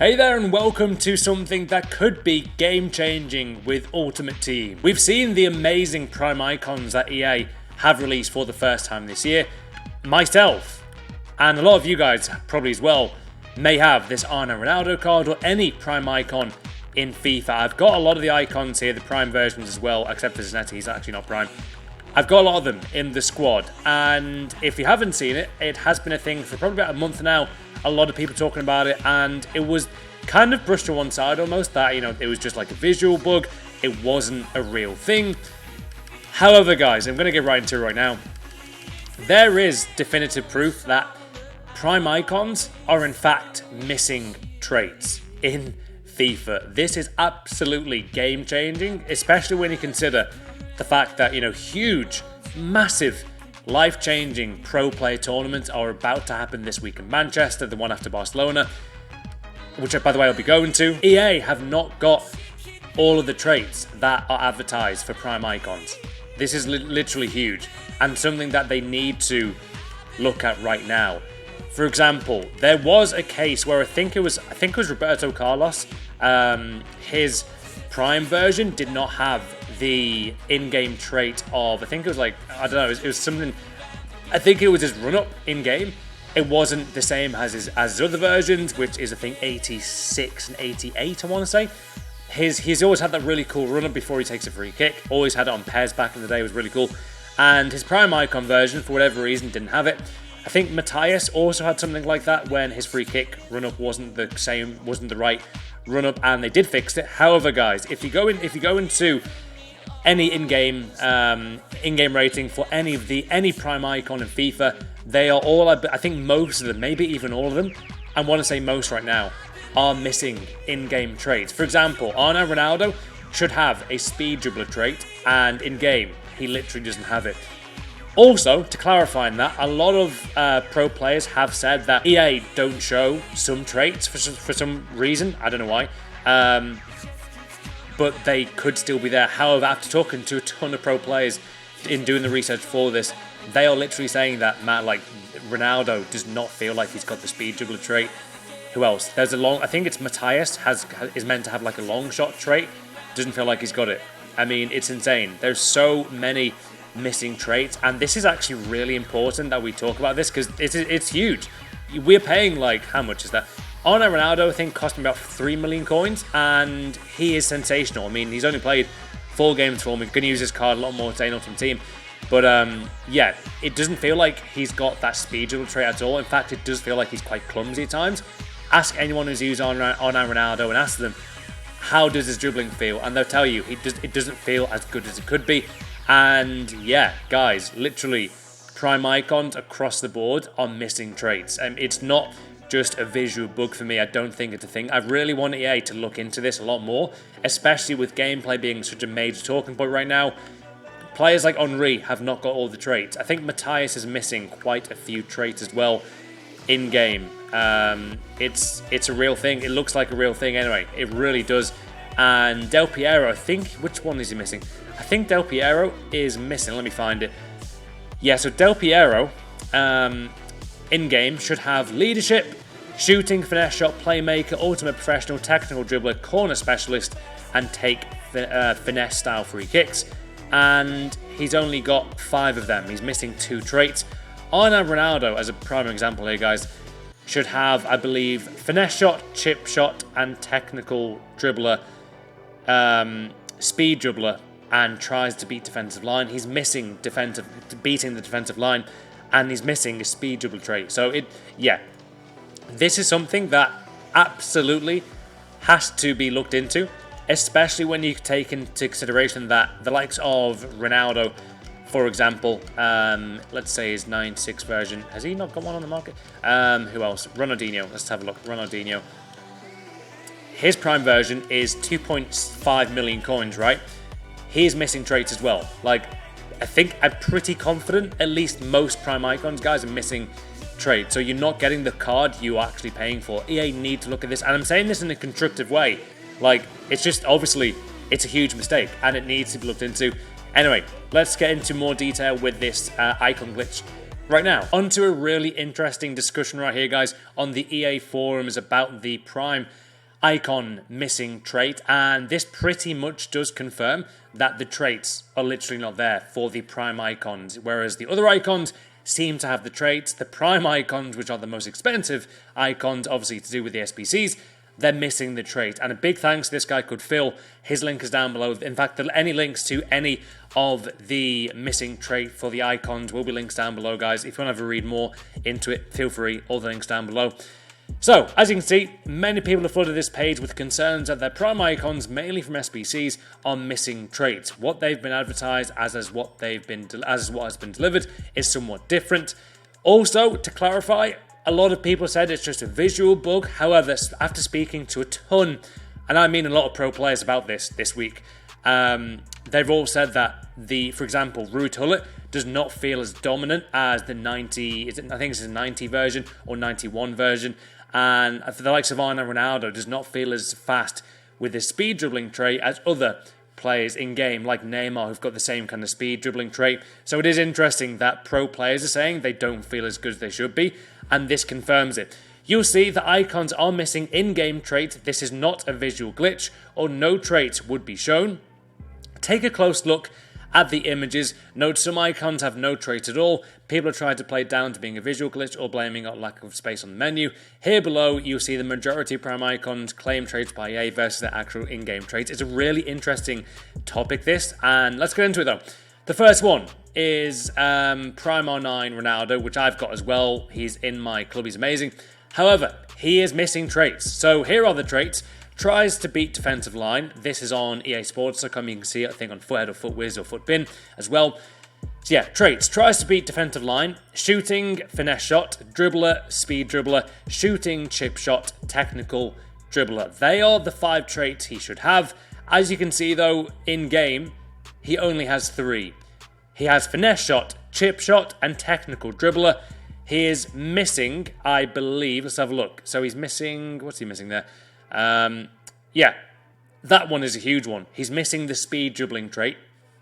Hey there and welcome to something that could be game-changing with Ultimate Team. We've seen the amazing Prime icons that EA have released for the first time this year. Myself, and a lot of you guys probably as well, may have this Arno Ronaldo card or any Prime icon in FIFA. I've got a lot of the icons here, the Prime versions as well, except for Zanetti, he's actually not Prime. I've got a lot of them in the squad, and if you haven't seen it, it has been a thing for probably about a month now. A lot of people talking about it, and it was kind of brushed to one side almost, that, you know, it was just like a visual bug. It wasn't a real thing. However, guys, I'm going to get right into it right now. There is definitive proof that Prime icons are in fact missing traits in FIFA. This is absolutely game-changing, especially when you consider the fact that, you know, huge, massive, life-changing pro play tournaments are about to happen this week in Manchester, the one after Barcelona, which, by the way, I'll be going to. EA have not got all of the traits that are advertised for Prime icons. This is literally huge, and something that they need to look at right now. For example, there was a case where I think it was Roberto Carlos. His Prime version did not have the in-game trait of, I think it was like, I don't know, it was something, I think it was his run-up in-game. It wasn't the same as his other versions, which is, I think, 86 and 88, I want to say. He's always had that really cool run-up before he takes a free kick. Always had it on pairs back in the day, it was really cool. And his Prime icon version, for whatever reason, didn't have it. I think Matthias also had something like that when his free kick run-up wasn't the right run-up, and they did fix it. However, guys, if you go into any in-game rating for any Prime icon in FIFA, they are all, I think most of them, maybe even all of them, I want to say most right now, are missing in-game traits. For example, Arno Ronaldo should have a speed dribbler trait, and in-game, he literally doesn't have it. Also, to clarify in that, a lot of pro players have said that EA don't show some traits for some reason. I don't know why. But they could still be there. However, after talking to a ton of pro players in doing the research for this, they are literally saying that, Ronaldo does not feel like he's got the speed dribbler trait. Who else? There's I think it's Matthias is meant to have like a long shot trait. Doesn't feel like he's got it. I mean, it's insane. There's so many missing traits, and this is actually really important that we talk about this, because it's huge. We're paying, like, how much is that? Arno Ronaldo, I think, cost him about 3 million coins, and he is sensational. I mean, he's only played 4 games for me. Going to use his card a lot more today in Ultimate Team. But, yeah, it doesn't feel like he's got that speed dribble trait at all. In fact, it does feel like he's quite clumsy at times. Ask anyone who's used Arno Ronaldo and ask them, how does his dribbling feel? And they'll tell you, it doesn't feel as good as it could be. And, yeah, guys, literally, Prime icons across the board are missing traits. And it's not just a visual bug for me. I don't think it's a thing. I really want EA to look into this a lot more, especially with gameplay being such a major talking point right now. Players like Henry have not got all the traits. I think Matthias is missing quite a few traits as well in-game. It's a real thing. It looks like a real thing anyway. It really does. And Del Piero, I think, which one is he missing? I think Del Piero is missing. Let me find it. Yeah, so Del Piero in-game should have leadership, shooting, finesse shot, playmaker, ultimate professional, technical dribbler, corner specialist, and take finesse style free kicks. And he's only got 5 of them. He's missing 2 traits. Arno Ronaldo, as a prime example here, guys, should have, I believe, finesse shot, chip shot, and technical dribbler, speed dribbler, and tries to beat defensive line. He's missing beating the defensive line, and he's missing a speed dribble trait. So this is something that absolutely has to be looked into, especially when you take into consideration that the likes of Ronaldo, for example, let's say his 9.6 version, has he not got one on the market? Who else? Ronaldinho. Let's have a look. Ronaldinho. His Prime version is 2.5 million coins, right? He is missing traits as well. Like, I'm pretty confident at least most Prime icons, guys, are missing traits. So you're not getting the card you are actually paying for. EA need to look at this. And I'm saying this in a constructive way. Like, it's just, obviously, it's a huge mistake, and it needs to be looked into. Anyway, let's get into more detail with this icon glitch right now. Onto a really interesting discussion right here, guys, on the EA forums about the Prime icon missing trait, and this pretty much does confirm that the traits are literally not there for the prime icons, whereas the other icons seem to have the traits. The prime icons, which are the most expensive icons, obviously to do with the SBCs, they're missing the trait. And a big thanks to this guy called Phil. His link is down below. In fact, any links to any of the missing trait for the icons will be links down below, guys. If you want to have a read more into it, feel free. All the links down below. So, as you can see, many people have flooded this page with concerns that their prime icons, mainly from SBCs, are missing traits. What they've been advertised as what has been delivered is somewhat different. Also, to clarify, a lot of people said it's just a visual bug. However, after speaking to a ton, and I mean a lot of pro players about this week, they've all said that for example, Root Hullet does not feel as dominant as the 90, I think it's a 90 version or 91 version. And for the likes of Ronaldo does not feel as fast with his speed dribbling trait as other players in game, like Neymar, who've got the same kind of speed dribbling trait. So it is interesting that pro players are saying they don't feel as good as they should be, and this confirms it. You'll see the icons are missing in-game traits. This is not a visual glitch, or no traits would be shown. Take a close look at the images. Note some icons have no traits at all. People are trying to play it down to being a visual glitch or blaming on lack of space on the menu. Here below, you'll see the majority of prime icons claim traits by EA versus their actual in-game traits. It's a really interesting topic, this, and let's get into it though. The first one is Prime R9 Ronaldo, which I've got as well. He's in my club, he's amazing. However, he is missing traits. So here are the traits. Tries to beat defensive line. This is on EA Sports.com. You can see it, I think, on Foothead or Footwiz or Footbin as well. So yeah, traits. Tries to beat defensive line. Shooting, finesse shot, dribbler, speed dribbler, shooting, chip shot, technical, dribbler. They are the 5 traits he should have. As you can see, though, in-game, he only has 3. He has finesse shot, chip shot, and technical dribbler. He is missing, I believe, let's have a look. So he's missing, what's he missing there? Yeah, that one is a huge one. He's missing the speed dribbling trait.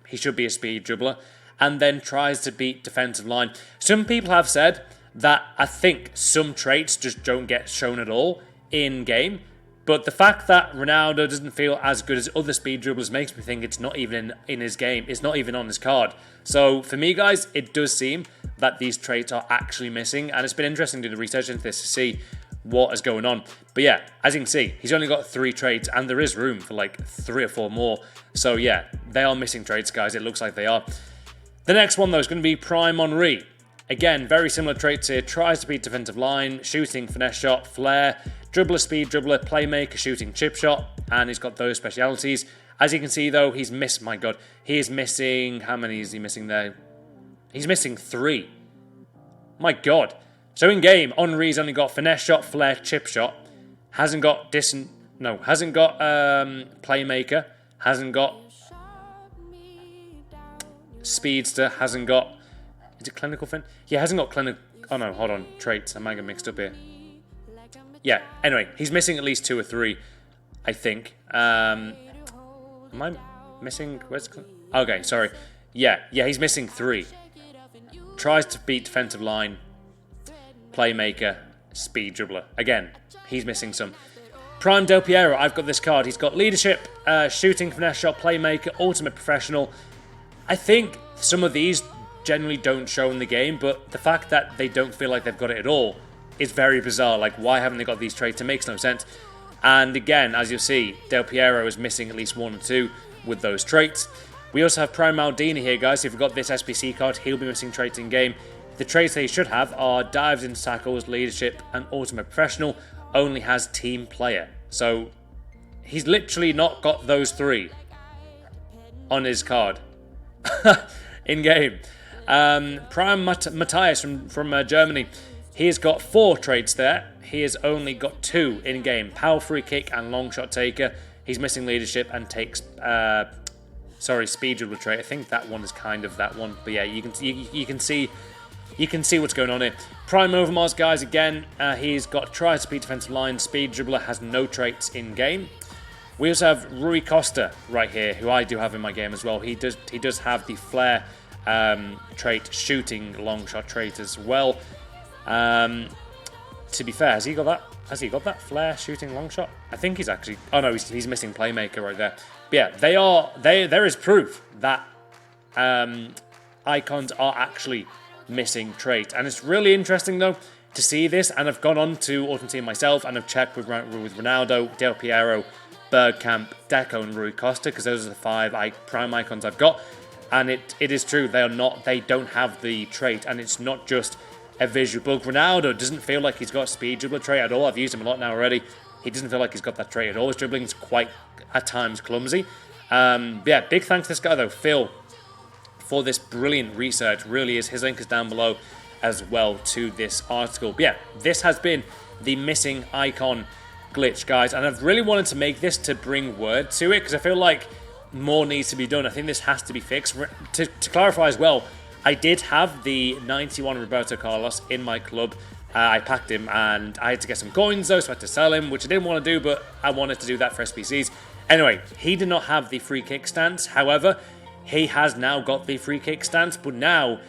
He should be a speed dribbler. And then tries to beat defensive line. Some people have said that I think some traits just don't get shown at all in game. But the fact that Ronaldo doesn't feel as good as other speed dribblers makes me think it's not even in his game. It's not even on his card. So for me, guys, it does seem that these traits are actually missing. And it's been interesting to do the research into this to see what is going on. But yeah, as you can see, he's only got 3 traits and there is room for like 3 or 4 more. So yeah, they are missing traits, guys. It looks like they are. The next one, though, is going to be Prime Henry. Again, very similar traits here. Tries to beat defensive line, shooting, finesse shot, flair, dribbler, speed dribbler, playmaker, shooting, chip shot, and he's got those specialities. As you can see, though, he's missed, my God, he is missing, how many is he missing there? He's missing 3. My God. So in game, Henry's only got finesse shot, flair, chip shot, hasn't got playmaker, hasn't got speedster, hasn't got, is it clinical fin? Yeah, hasn't got clinical, oh no, hold on, traits, I might get mixed up here. Yeah, anyway, he's missing at least 2 or 3, I think. Am I missing, okay, sorry. Yeah, he's missing 3. Tries to beat defensive line, playmaker, speed dribbler. Again, he's missing some. Prime Del Piero, I've got this card. He's got leadership, shooting, finesse shot, playmaker, ultimate professional. I think some of these generally don't show in the game, but the fact that they don't feel like they've got it at all is very bizarre. Like, why haven't they got these traits? It makes no sense. And again, as you'll see, Del Piero is missing at least 1 or 2 with those traits. We also have Prime Maldini here, guys. If you've got this SBC card, he'll be missing traits in game. The traits that he should have are dives into tackles, leadership, and ultimate professional. Only has team player. So he's literally not got those 3 on his card in game. Prime Matthias from Germany. He's got 4 traits there. He has only got 2 in game. Power free kick and long shot taker. He's missing leadership and takes speed dribble trait. I think that one is kind of that one. But yeah, you can see what's going on here. Prime Overmars, guys, again, he's got tries to beat defensive line, speed dribbler, has no traits in game. We also have Rui Costa right here, who I do have in my game as well. He does have the flair trait, shooting long shot trait as well. To be fair, has he got that? Has he got that flare shooting long shot? I think he's actually... Oh no, he's missing playmaker right there. But yeah, there is proof that icons are actually missing traits. And it's really interesting though to see this. And I've gone on to Ultimate Team myself and I've checked with Ronaldo, Del Piero, Bergkamp, Deco and Rui Costa, because those are the 5 prime icons I've got. And it is true, they don't have the trait, and it's not just a visual bug. Ronaldo doesn't feel like he's got a speed dribbler trait at all. I've used him a lot now already. He doesn't feel like he's got that trait at all. His dribbling is quite, at times, clumsy. Yeah, big thanks to this guy though, Phil, for this brilliant research. Really is. His link is down below as well to this article. But yeah, this has been the missing icon glitch, guys, and I've really wanted to make this to bring word to it because I feel like more needs to be done. I think this has to be fixed. To clarify as well, I did have the 91 Roberto Carlos in my club. I packed him and I had to get some coins though, so I had to sell him, which I didn't want to do, but I wanted to do that for SBCs. Anyway, he did not have the free kick stance. However, he has now got the free kick stance, but now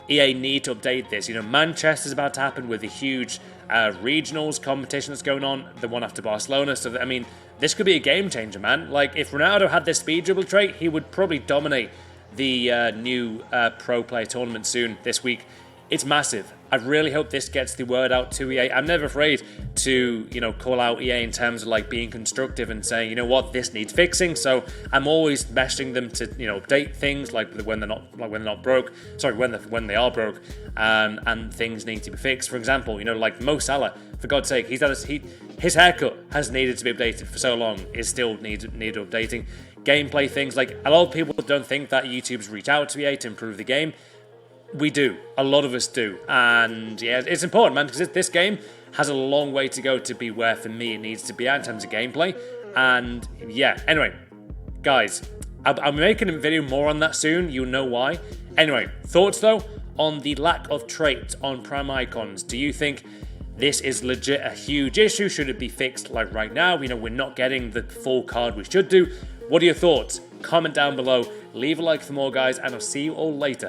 EA need to update this. You know, Manchester's about to happen with the huge regionals competition that's going on, the one after Barcelona. So, I mean, this could be a game changer, man. Like, if Ronaldo had this speed dribble trait, he would probably dominate the new pro player tournament soon this week. It's massive. I really hope this gets the word out to EA. I'm never afraid to, you know, call out EA in terms of like being constructive and saying, you know what, this needs fixing. So I'm always messaging them to, you know, update things like when they're not broke. Sorry, when they are broke, and things need to be fixed. For example, you know, like Mo Salah, for God's sake, his haircut has needed to be updated for so long. It still needs updating. Gameplay things, like a lot of people don't think that YouTubers reach out to EA to improve the game. We do. A lot of us do. And yeah, it's important, man, because this game has a long way to go to be where, for me, it needs to be at in terms of gameplay. And yeah, anyway, guys, I'll be making a video more on that soon. You'll know why. Anyway, thoughts, though, on the lack of traits on Prime Icons. Do you think this is legit a huge issue? Should it be fixed like right now? You know, we're not getting the full card we should do. What are your thoughts? Comment down below. Leave a like for more, guys, and I'll see you all later.